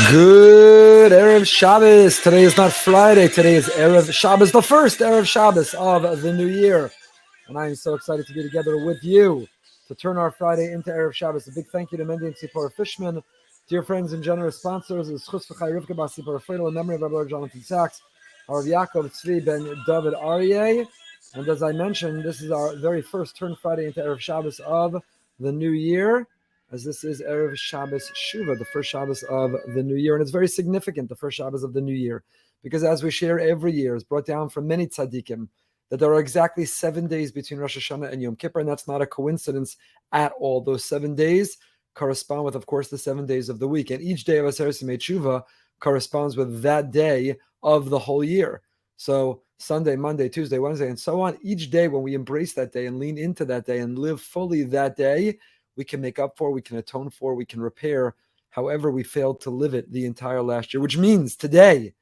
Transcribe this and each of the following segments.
Good Erev Shabbos. Today is not Friday. Today is Erev Shabbos, the first Erev Shabbos of the new year. And I am so excited to be together with you to turn our Friday into Erev Shabbos. A big thank you to Mendy and Tzipora Fishman, dear friends and generous sponsors. It's Chus V'chai Rivka Bas Tzipora Friedel in memory of Rabbi Jonathan Sachs, our Yaakov Tzvi ben David Aryeh. And as I mentioned, this is our very first turn Friday into Erev Shabbos of the new year, as this is Erev Shabbos Shuva, the first Shabbos of the new year. And it's very significant, the first Shabbos of the new year, because as we share every year, it's brought down from many tzaddikim that there are exactly 7 days between Rosh Hashanah and Yom Kippur, and that's not a coincidence at all. Those 7 days correspond with, of course, the 7 days of the week. And each day of Aseret Yemei Tshuva corresponds with that day of the whole year. So Sunday, Monday, Tuesday, Wednesday, and so on. Each day, when we embrace that day and lean into that day and live fully that day, we can make up for, we can atone for, we can repair however we failed to live it the entire last year, which means today,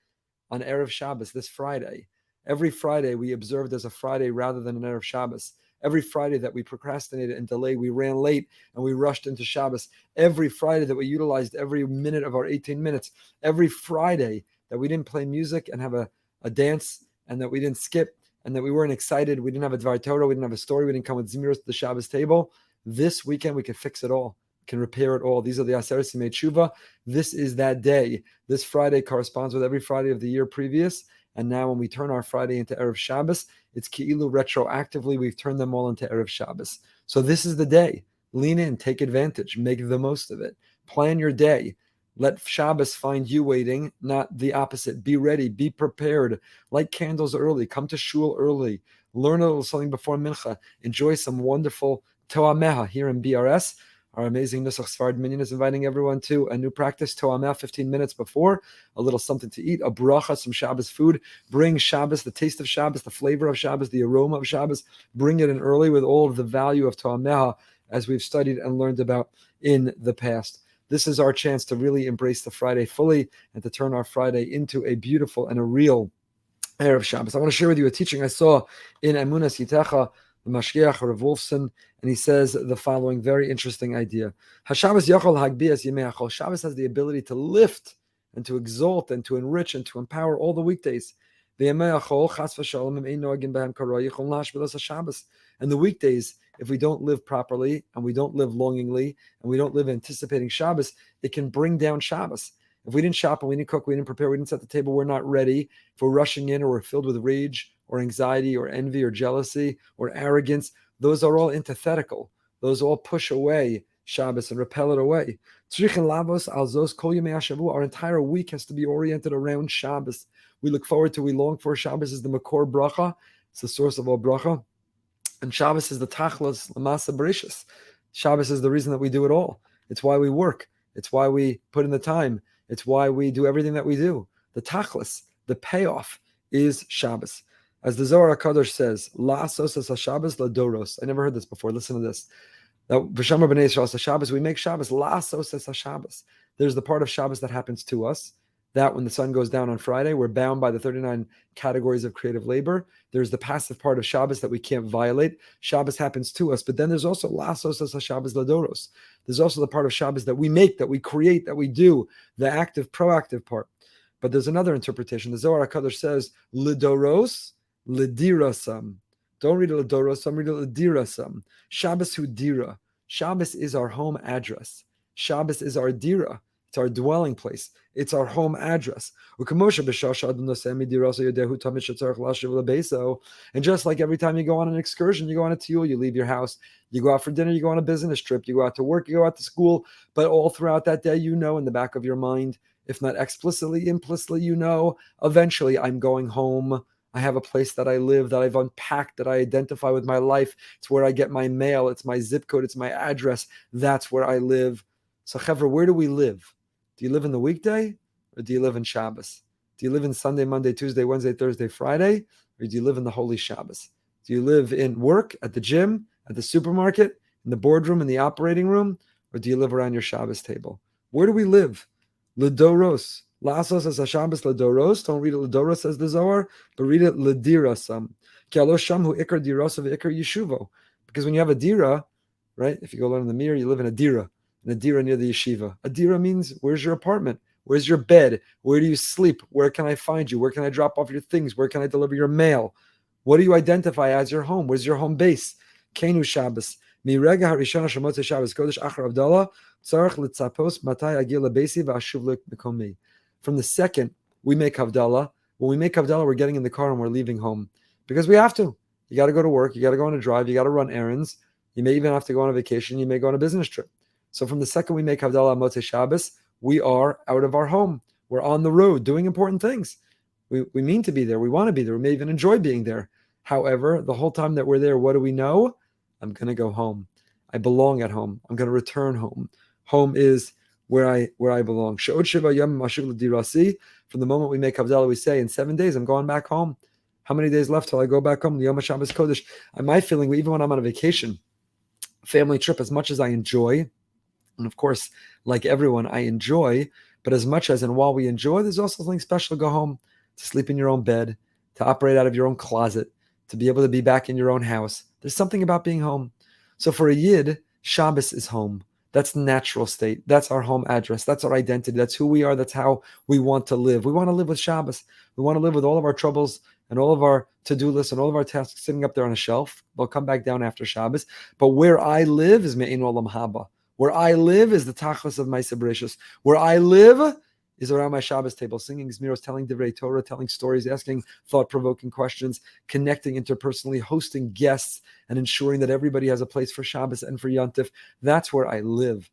on Erev Shabbos, this Friday, every Friday we observed as a Friday rather than an Erev Shabbos. Every Friday that we procrastinated and delayed, we ran late and we rushed into Shabbos. Every Friday that we utilized every minute of our 18 minutes. Every Friday that we didn't play music and have a dance, and that we didn't skip, and that we weren't excited, we didn't have a Dvar Torah, we didn't have a story, we didn't come with Zimiros to the Shabbos table. This weekend we can fix it all, can repair it all. These are the Aseret Yemei Tshuva. This is that day. This Friday corresponds with every Friday of the year previous. And now when we turn our Friday into Erev Shabbos, it's Ki'ilu retroactively, we've turned them all into Erev Shabbos. So this is the day. Lean in, take advantage, make the most of it. Plan your day. Let Shabbos find you waiting, not the opposite. Be ready, be prepared. Light candles early, come to shul early. Learn a little something before Mincha. Enjoy some wonderful Toameha here in BRS. Our amazing Nusach Sfard Minyan is inviting everyone to a new practice, Toameha, 15 minutes before, a little something to eat, a bracha, some Shabbos food. Bring Shabbos, the taste of Shabbos, the flavor of Shabbos, the aroma of Shabbos. Bring it in early with all of the value of Toameha as we've studied and learned about in the past. This is our chance to really embrace the Friday fully and to turn our Friday into a beautiful and a real Erev Shabbos. I want to share with you a teaching I saw in Emunas Yitecha, the Mashgiach, Rav Wolfson, and he says the following very interesting idea. HaShabbos Yachol Hagbias Yemei Achol. Shabbos has the ability to lift and to exalt and to enrich and to empower all the weekdays. And the weekdays, if we don't live properly and we don't live longingly and we don't live anticipating Shabbos, it can bring down Shabbos. If we didn't shop and we didn't cook, we didn't prepare, we didn't set the table, we're not ready, if we're rushing in or we're filled with rage or anxiety or envy or jealousy or arrogance, those are all antithetical. Those all push away Shabbos and repel it away. Our entire week has to be oriented around Shabbos. We look forward to, we long for. Shabbos is the Makor Bracha. It's the source of all bracha. And Shabbos is the Tachlos Lamasa Bereshis. Shabbos is the reason that we do it all. It's why we work. It's why we put in the time. It's why we do everything that we do. The Tachlis, the payoff, is Shabbos. As the Zohar HaKadosh says, La'asos es HaShabbos ladoros. I never heard this before. Listen to this. Now, V'shamar b'nei Yisrael Shabbos, we make Shabbos. La'asos es HaShabbos. There's the part of Shabbos that happens to us. That when the sun goes down on Friday, we're bound by the 39 categories of creative labor. There's the passive part of Shabbos that we can't violate. Shabbos happens to us. But then there's also La'asos es HaShabbos ladoros. There's also the part of Shabbos that we make, that we create, that we do, the active, proactive part. But there's another interpretation. The Zohar HaKadosh says, Lidoros, Lidirasam. Don't read it Lidorosam, read it Lidirasam. Shabbos hu dira. Shabbos is our home address. Shabbos is our dira. It's our dwelling place. It's our home address. And just like every time you go on an excursion, you go on a tiyul, you leave your house, you go out for dinner, you go on a business trip, you go out to work, you go out to school, but all throughout that day, you know in the back of your mind, if not explicitly, implicitly, you know, eventually I'm going home. I have a place that I live, that I've unpacked, that I identify with my life. It's where I get my mail. It's my zip code. It's my address. That's where I live. So, Chevra, where do we live? Do you live in the weekday or do you live in Shabbos? Do you live in Sunday, Monday, Tuesday, Wednesday, Thursday, Friday? Or do you live in the Holy Shabbos? Do you live in work, at the gym, at the supermarket, in the boardroom, in the operating room? Or do you live around your Shabbos table? Where do we live? Lidoros. La'asos es HaShabbos Lidoros. Don't read it Lidoros, says the Zohar, but read it Lidirasam. Ki alo sham hu ikar dirosa ve'ikar yeshuvo. Because when you have a dira, right, if you go learn in the mirror, you live in a dira near the yeshiva. Adira means, where's your apartment? Where's your bed? Where do you sleep? Where can I find you? Where can I drop off your things? Where can I deliver your mail? What do you identify as your home? Where's your home base? Kenu Shabbos. Mirega harishana shemotze Shabbos kodesh achar Avdallah tzarich litzapos matai agil lebesi v'ashuv l'mekomi. From the second we make Havdalah, when we make Havdalah, we're getting in the car and we're leaving home because we have to. You got to go to work. You got to go on a drive. You got to run errands. You may even have to go on a vacation. You may go on a business trip. So from the second we make Havdalah on Motzei Shabbos, we are out of our home. We're on the road doing important things. We mean to be there. We want to be there. We may even enjoy being there. However, the whole time that we're there, what do we know? I'm going to go home. I belong at home. I'm going to return home. Home is where I belong. From the moment we make Havdalah, we say, in 7 days, I'm going back home. How many days left till I go back home? Yom HaShabbos Kodesh. My feeling, even when I'm on a vacation, family trip, as much as I enjoy, and of course, like everyone, I enjoy, but as much as and while we enjoy, there's also something special to go home, to sleep in your own bed, to operate out of your own closet, to be able to be back in your own house. There's something about being home. So for a Yid, Shabbos is home. That's the natural state. That's our home address. That's our identity. That's who we are. That's how we want to live. We want to live with Shabbos. We want to live with all of our troubles and all of our to-do lists and all of our tasks sitting up there on a shelf. They'll come back down after Shabbos. But where I live is Me'ein Olam Haba. Where I live is the Tachlis of my Sebratius. Where I live is around my Shabbos table, singing Zmiros, telling Divrei Torah, telling stories, asking thought-provoking questions, connecting interpersonally, hosting guests, and ensuring that everybody has a place for Shabbos and for Yontif. That's where I live.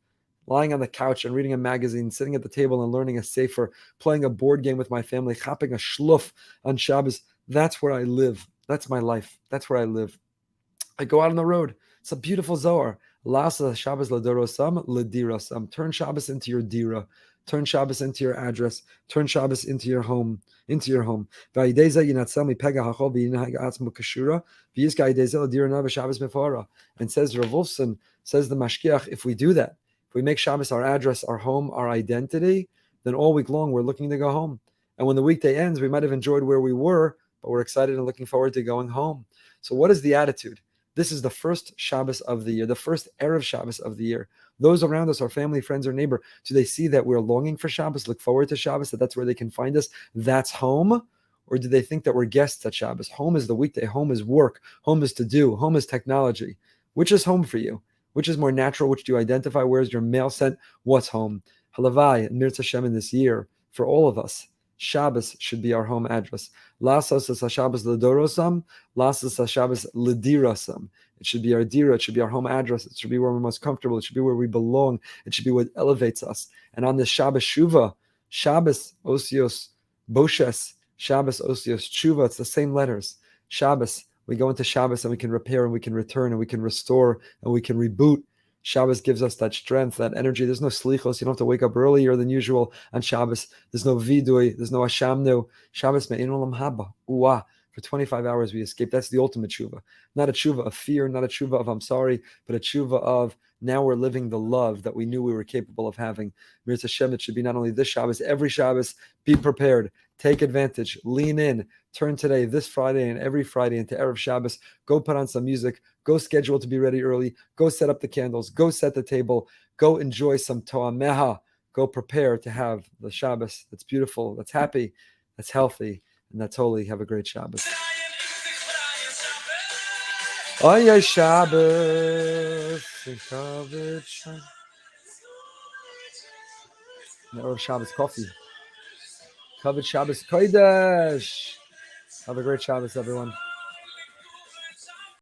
Lying on the couch and reading a magazine, sitting at the table and learning a sefer, playing a board game with my family, chapping a shluf on Shabbos. That's where I live. That's my life. That's where I live. I go out on the road. It's a beautiful Zohar. Lasa Shabbos ladorosam ledirasam. Turn Shabbos into your dira. Turn Shabbos into your address. Turn Shabbos into your home. Into your home. And says Rav Wolfson, says the Mashkiach, if we do that, if we make Shabbos our address, our home, our identity, then all week long we're looking to go home. And when the weekday ends, we might have enjoyed where we were, but we're excited and looking forward to going home. So what is the attitude? This is the first Shabbos of the year, the first Erev Shabbos of the year. Those around us, our family, friends, or neighbor, do they see that we're longing for Shabbos, look forward to Shabbos, that that's where they can find us? That's home? Or do they think that we're guests at Shabbos? Home is the weekday. Home is work. Home is to do. Home is technology. Which is home for you? Which is more natural? Which do you identify? Where's your mail sent? What's home? Halavai, Mirz Hashem in this year, for all of us, Shabbos should be our home address. Lasas Shabbos ledorosam, lasas Shabbos ledirasam. It should be our dira. It should be our home address. It should be where we're most comfortable. It should be where we belong. It should be what elevates us. And on this Shabbos Shuva, Shabbos Osios Boshes, Shabbos Osios Shuva, it's the same letters. Shabbos, we go into Shabbos and we can repair and we can return and we can restore and we can reboot. Shabbos gives us that strength, that energy. There's no slichos. You don't have to wake up earlier than usual on Shabbos. There's no vidui. There's no ashamnu. Shabbos me'ein olam haba. Uah. For 25 hours we escape. That's the ultimate tshuva. Not a tshuva of fear, not a tshuva of I'm sorry, but a tshuva of now we're living the love that we knew we were capable of having. Mirz Hashem, it should be not only this Shabbos, every Shabbos. Be prepared. Take advantage. Lean in. Turn today, this Friday, and every Friday into Erev Shabbos. Go put on some music. Go schedule to be ready early. Go set up the candles. Go set the table. Go enjoy some Toameha. Go prepare to have the Shabbos that's beautiful, that's happy, that's healthy, and that's holy. Have a great Shabbos. Oy Shabbos. Erev Shabbos coffee. Covered Shabbos Kodesh. Have a great Shabbos, everyone.